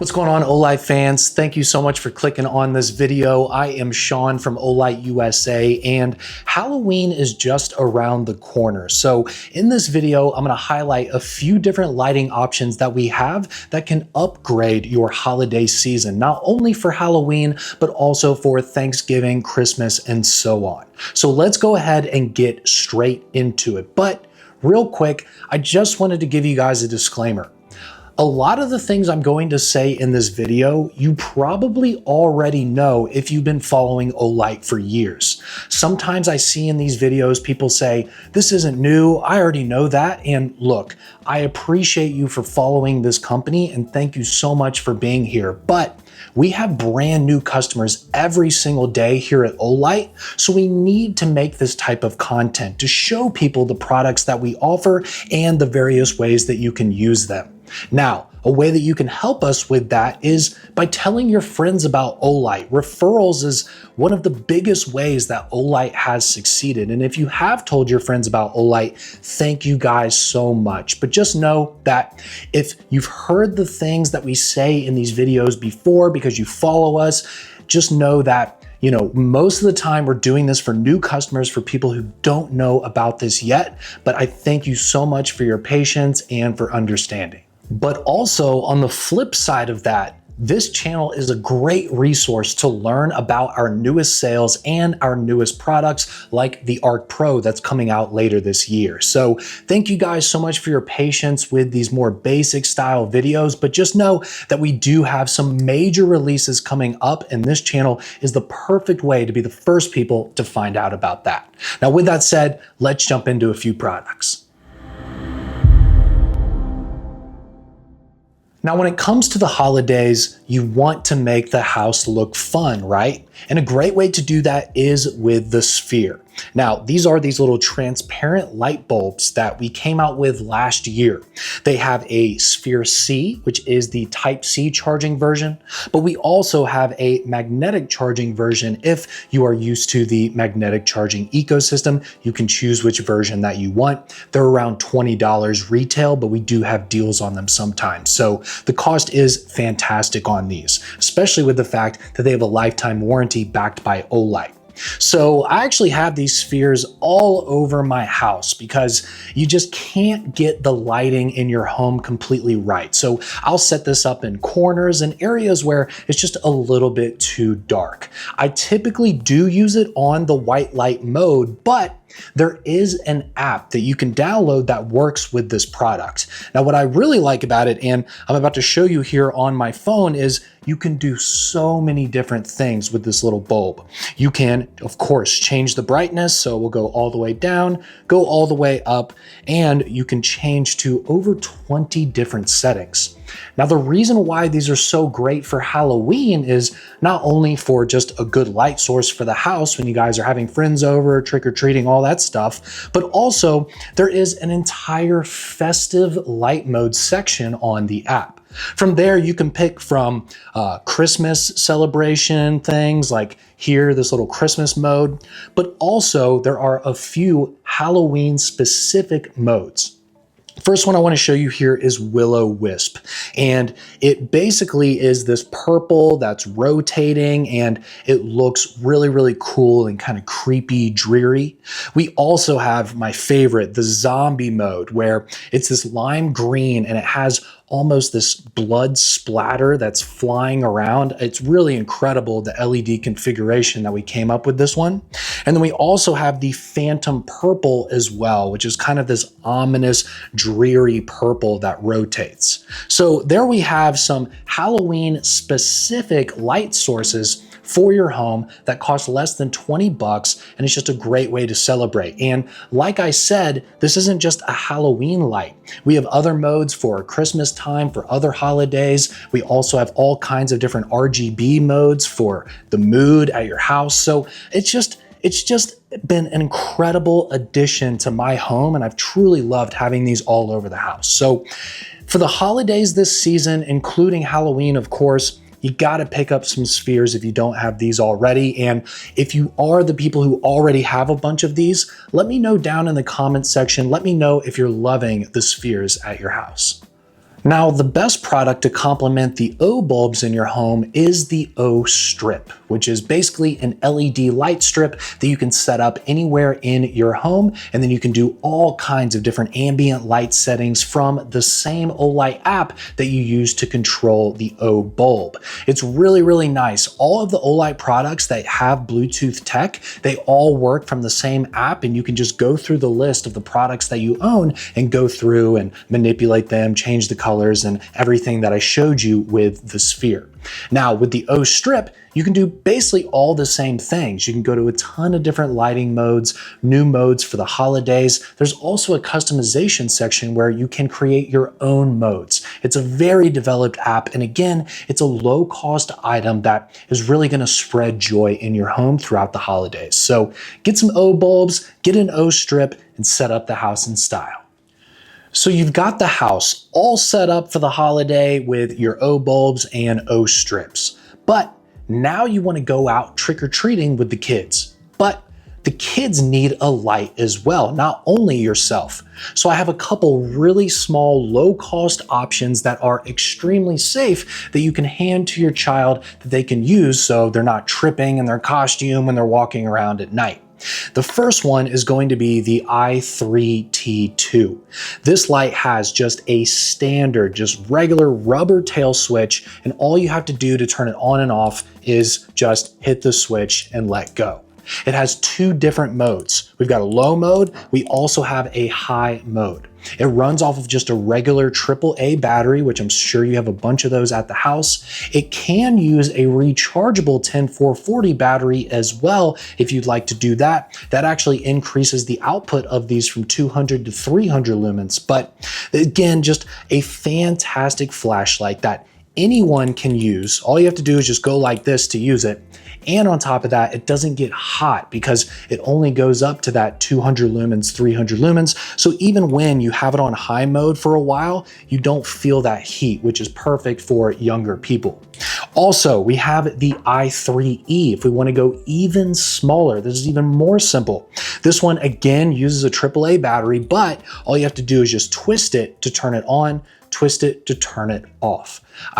What's going on, Olight fans? Thank you so much for clicking on this video. I am Sean from Olight USA, and Halloween is just around the corner. So in this video, I'm gonna highlight a few different lighting options that we have that can upgrade your holiday season, not only for Halloween, but also for Thanksgiving, Christmas, and so on. So let's go ahead and get straight into it. But real quick, I just wanted to give you guys a disclaimer. A lot of the things I'm going to say in this video, you probably already know if you've been following Olight for years. Sometimes I see in these videos, people say, this isn't new, I already know that. And look, I appreciate you for following this company and thank you so much for being here. But we have brand new customers every single day here at Olight, so we need to make this type of content to show people the products that we offer and the various ways that you can use them. Now, a way that you can help us with that is by telling your friends about Olight. Referrals is one of the biggest ways that Olight has succeeded. And if you have told your friends about Olight, thank you guys so much. But just know that if you've heard the things that we say in these videos before because you follow us, just know that most of the time we're doing this for new customers, for people who don't know about this yet. But I thank you so much for your patience and for understanding. But also on the flip side of that, this channel is a great resource to learn about our newest sales and our newest products like the Arc Pro that's coming out later this year. So thank you guys so much for your patience with these more basic style videos, but just know that we do have some major releases coming up, and this channel is the perfect way to be the first people to find out about that. Now, with that said, let's jump into a few products. Now, when it comes to the holidays, you want to make the house look fun, right? And a great way to do that is with the Sphere. Now, these are these little transparent light bulbs that we came out with last year. They have a Sphere C, which is the Type-C charging version, but we also have a magnetic charging version. If you are used to the magnetic charging ecosystem, you can choose which version that you want. They're around $20 retail, but we do have deals on them sometimes. So the cost is fantastic on these, especially with the fact that they have a lifetime warranty backed by Olight. So I actually have these spheres all over my house because you just can't get the lighting in your home completely right. So I'll set this up in corners and areas where it's just a little bit too dark. I typically do use it on the white light mode, but there is an app that you can download that works with this product. Now, what I really like about it, and I'm about to show you here on my phone, is you can do so many different things with this little bulb. You can, of course, change the brightness, so we'll go all the way down, go all the way up, and you can change to over 20 different settings. Now, the reason why these are so great for Halloween is not only for just a good light source for the house when you guys are having friends over, trick-or-treating, all that stuff, but also there is an entire festive light mode section on the app. From there, you can pick from Christmas celebration things like here, this little Christmas mode, but also there are a few Halloween specific modes. First one I want to show you here is Will-O-Wisp, and it basically is this purple that's rotating and it looks really, really cool and kind of creepy, dreary. We also have my favorite, the Zombie mode, where it's this lime green and it has almost this blood splatter that's flying around. It's really incredible, the LED configuration that we came up with this one. And then we also have the Phantom Purple as well, which is kind of this ominous, dreary purple that rotates. So there we have some Halloween specific light sources for your home that cost less than 20 bucks, and it's just a great way to celebrate. And like I said, this isn't just a Halloween light. We have other modes for Christmas time, for other holidays. We also have all kinds of different RGB modes for the mood at your house. So it's just been an incredible addition to my home, and I've truly loved having these all over the house. So for the holidays this season, including Halloween, of course, you gotta pick up some spheres if you don't have these already. And if you are the people who already have a bunch of these, let me know down in the comments section. Let me know if you're loving the spheres at your house. Now, the best product to complement the O bulbs in your home is the Ostrip, which is basically an LED light strip that you can set up anywhere in your home, and then you can do all kinds of different ambient light settings from the same Olight app that you use to control the O bulb. It's really, really nice. All of the Olight products that have Bluetooth tech, they all work from the same app, and you can just go through the list of the products that you own and go through and manipulate them, change the colors, and everything that I showed you with the sphere. Now, with the Ostrip, you can do basically all the same things. You can go to a ton of different lighting modes, new modes for the holidays. There's also a customization section where you can create your own modes. It's a very developed app, and again, it's a low-cost item that is really going to spread joy in your home throughout the holidays. So get some O bulbs, get an Ostrip, and set up the house in style. So you've got the house all set up for the holiday with your O bulbs and O strips. But now you want to go out trick-or-treating with the kids. But the kids need a light as well, not only yourself. So I have a couple really small, low-cost options that are extremely safe that you can hand to your child that they can use so they're not tripping in their costume when they're walking around at night. The first one is going to be the i3T2. This light has just a standard, just regular rubber tail switch, and all you have to do to turn it on and off is just hit the switch and let go. It has two different modes. We've got a low mode, we also have a high mode. It runs off of just a regular AAA battery, which I'm sure you have a bunch of those at the house. It can use a rechargeable 10440 battery as well if you'd like to do that. That actually increases the output of these from 200 to 300 lumens. But again, just a fantastic flashlight that anyone can use. All you have to do is just go like this to use it. And on top of that, it doesn't get hot because it only goes up to that 200 lumens, 300 lumens. So even when you have it on high mode for a while, you don't feel that heat, which is perfect for younger people. Also, we have the i3E. If we want to go even smaller, this is even more simple. This one, again, uses a AAA battery, but all you have to do is just twist it to turn it on, twist it to turn it off.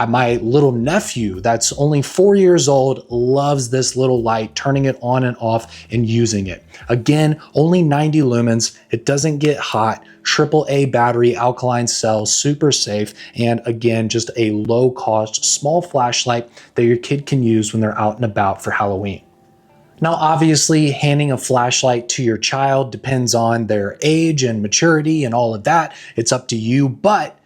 My little nephew that's only 4 years old loves this little light, turning it on and off and using it. Again, only 90 lumens. It doesn't get hot. AAA battery, alkaline cell, super safe. And again, just a low cost, small flashlight that your kid can use when they're out and about for Halloween. Now, obviously, handing a flashlight to your child depends on their age and maturity and all of that. It's up to you, but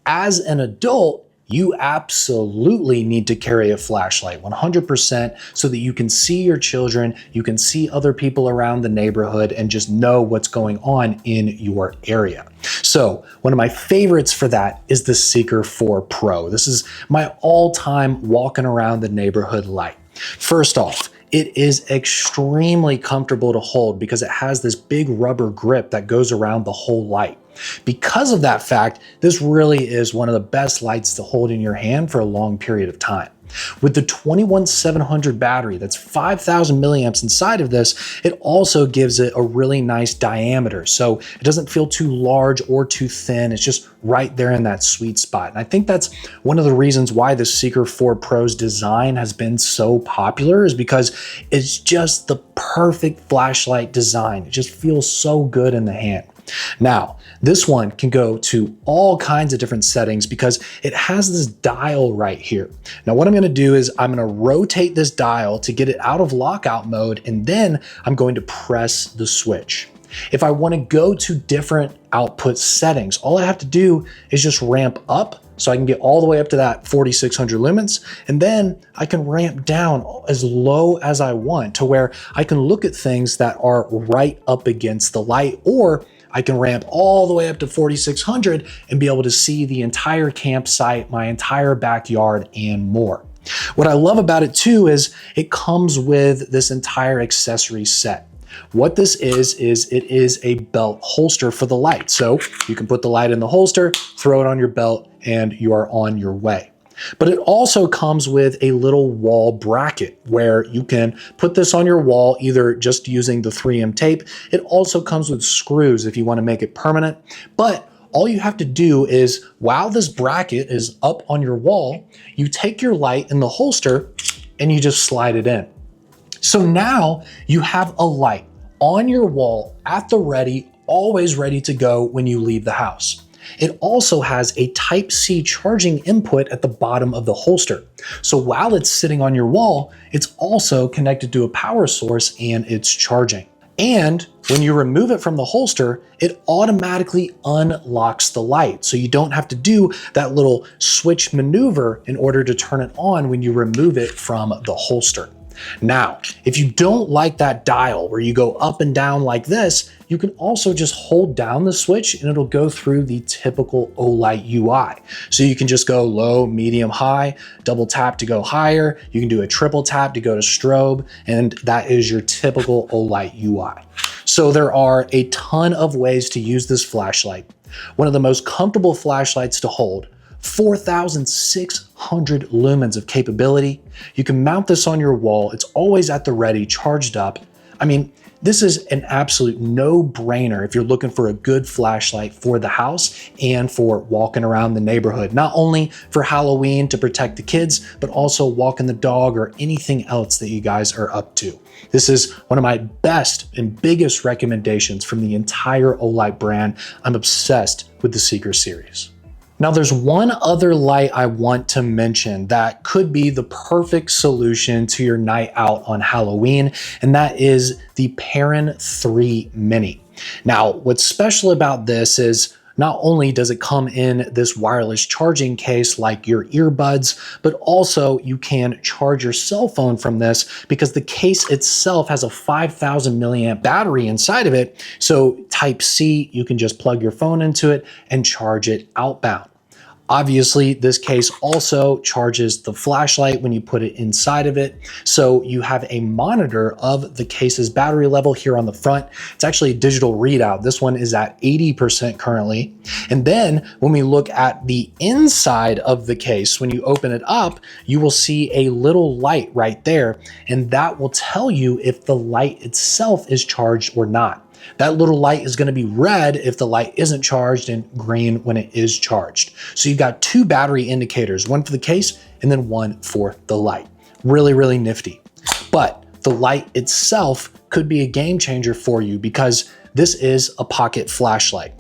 as an adult, you absolutely need to carry a flashlight 100% so that you can see your children, you can see other people around the neighborhood, and just know what's going on in your area. So one of my favorites for that is the Seeker 4 Pro. This is my all-time walking around the neighborhood light. First off, it is extremely comfortable to hold because it has this big rubber grip that goes around the whole light. Because of that fact, this really is one of the best lights to hold in your hand for a long period of time. With the 21700 battery, that's 5000 milliamps inside of this, it also gives it a really nice diameter. So it doesn't feel too large or too thin. It's just right there in that sweet spot. And I think that's one of the reasons why the Seeker 4 Pro's design has been so popular, is because it's just the perfect flashlight design. It just feels so good in the hand. Now, this one can go to all kinds of different settings because it has this dial right here. Now, what I'm going to do is I'm going to rotate this dial to get it out of lockout mode, and then I'm going to press the switch. If I want to go to different output settings, all I have to do is just ramp up so I can get all the way up to that 4600 lumens, and then I can ramp down as low as I want to where I can look at things that are right up against the light, or I can ramp all the way up to 4600 and be able to see the entire campsite, my entire backyard, and more. What I love about it too is it comes with this entire accessory set. What this is it is a belt holster for the light. So you can put the light in the holster, throw it on your belt, and you are on your way. But it also comes with a little wall bracket where you can put this on your wall, either just using the 3M tape. It also comes with screws if you want to make it permanent. But all you have to do is, while this bracket is up on your wall, you take your light in the holster and you just slide it in. So now you have a light on your wall at the ready, always ready to go when you leave the house. It also has a Type-C charging input at the bottom of the holster. So while it's sitting on your wall, it's also connected to a power source and it's charging. And when you remove it from the holster, it automatically unlocks the light. So you don't have to do that little switch maneuver in order to turn it on when you remove it from the holster. Now, if you don't like that dial where you go up and down like this, you can also just hold down the switch and it'll go through the typical Olight UI. So you can just go low, medium, high, double tap to go higher. You can do a triple tap to go to strobe, and that is your typical Olight UI. So there are a ton of ways to use this flashlight. One of the most comfortable flashlights to hold, 4,600 lumens of capability. You can mount this on your wall. It's always at the ready, charged up. I mean, this is an absolute no-brainer if you're looking for a good flashlight for the house and for walking around the neighborhood. Not only for Halloween to protect the kids, but also walking the dog or anything else that you guys are up to. This is one of my best and biggest recommendations from the entire Olight brand. I'm obsessed with the Seeker series. Now there's one other light I want to mention that could be the perfect solution to your night out on Halloween, and that is the Perun 3 Mini. Now, what's special about this is not only does it come in this wireless charging case like your earbuds, but also you can charge your cell phone from this because the case itself has a 5,000 milliamp battery inside of it. So Type-C, you can just plug your phone into it and charge it outbound. Obviously, this case also charges the flashlight when you put it inside of it. So you have a monitor of the case's battery level here on the front. It's actually a digital readout. This one is at 80% currently. And then when we look at the inside of the case, when you open it up, you will see a little light right there. And that will tell you if the light itself is charged or not. That little light is going to be red if the light isn't charged and green when it is charged. So you've got two battery indicators, one for the case and then one for the light. Really, really nifty. But the light itself could be a game changer for you because this is a pocket flashlight,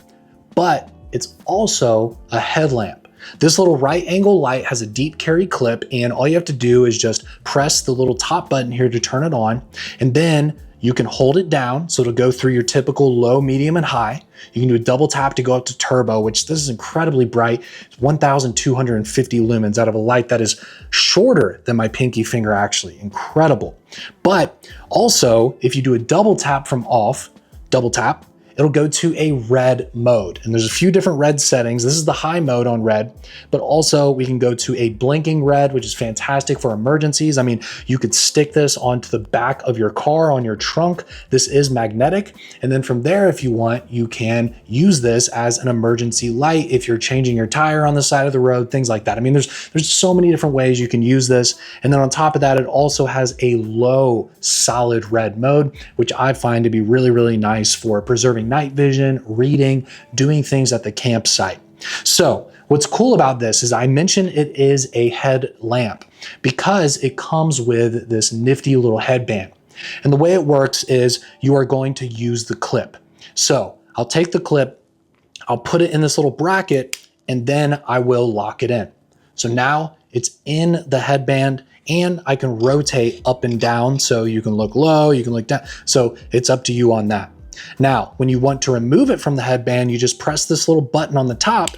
but it's also a headlamp. This little right angle light has a deep carry clip, and all you have to do is just press the little top button here to turn it on, and then you can hold it down, so it'll go through your typical low, medium, and high. You can do a double tap to go up to turbo, which this is incredibly bright. It's 1,250 lumens out of a light that is shorter than my pinky finger, actually. Incredible. But also, if you do a double tap from off, double tap, it'll go to a red mode. And there's a few different red settings. This is the high mode on red, but also we can go to a blinking red, which is fantastic for emergencies. I mean, you could stick this onto the back of your car, on your trunk. This is magnetic. And then from there, if you want, you can use this as an emergency light if you're changing your tire on the side of the road, things like that. I mean, there's so many different ways you can use this. And then on top of that, it also has a low solid red mode, which I find to be really, really nice for preserving night vision, reading, doing things at the campsite. So what's cool about this is I mentioned it is a headlamp because it comes with this nifty little headband. And the way it works is you are going to use the clip. So I'll take the clip, I'll put it in this little bracket, and then I will lock it in. So now it's in the headband, and I can rotate up and down. So you can look low, you can look down. So it's up to you on that. Now, when you want to remove it from the headband, you just press this little button on the top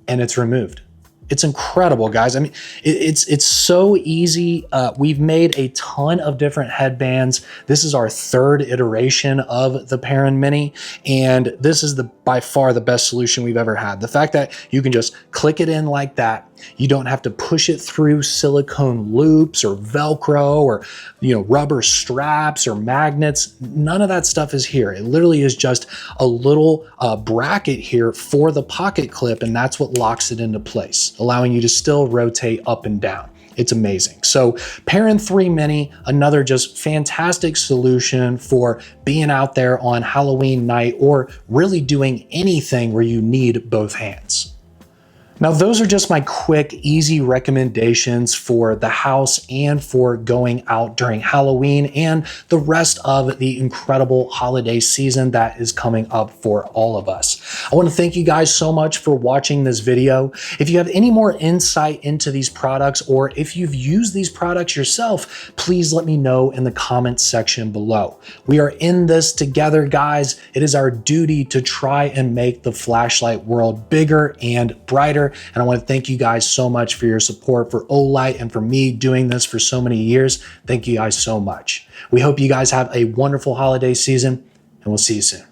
and it's removed. It's incredible, guys. I mean, it's so easy. We've made a ton of different headbands. This is our third iteration of the Perun Mini, and this is by far the best solution we've ever had. The fact that you can just click it in like that, you don't have to push it through silicone loops or Velcro or rubber straps or magnets. None of that stuff is here. It literally is just a little bracket here for the pocket clip, and that's what locks it into place, allowing you to still rotate up and down. It's amazing. So Perun 3 Mini, another just fantastic solution for being out there on Halloween night or really doing anything where you need both hands. Now, those are just my quick, easy recommendations for the house and for going out during Halloween and the rest of the incredible holiday season that is coming up for all of us. I want to thank you guys so much for watching this video. If you have any more insight into these products, or if you've used these products yourself, please let me know in the comments section below. We are in this together, guys. It is our duty to try and make the flashlight world bigger and brighter. And I want to thank you guys so much for your support for Olight and for me doing this for so many years. Thank you guys so much. We hope you guys have a wonderful holiday season, and we'll see you soon.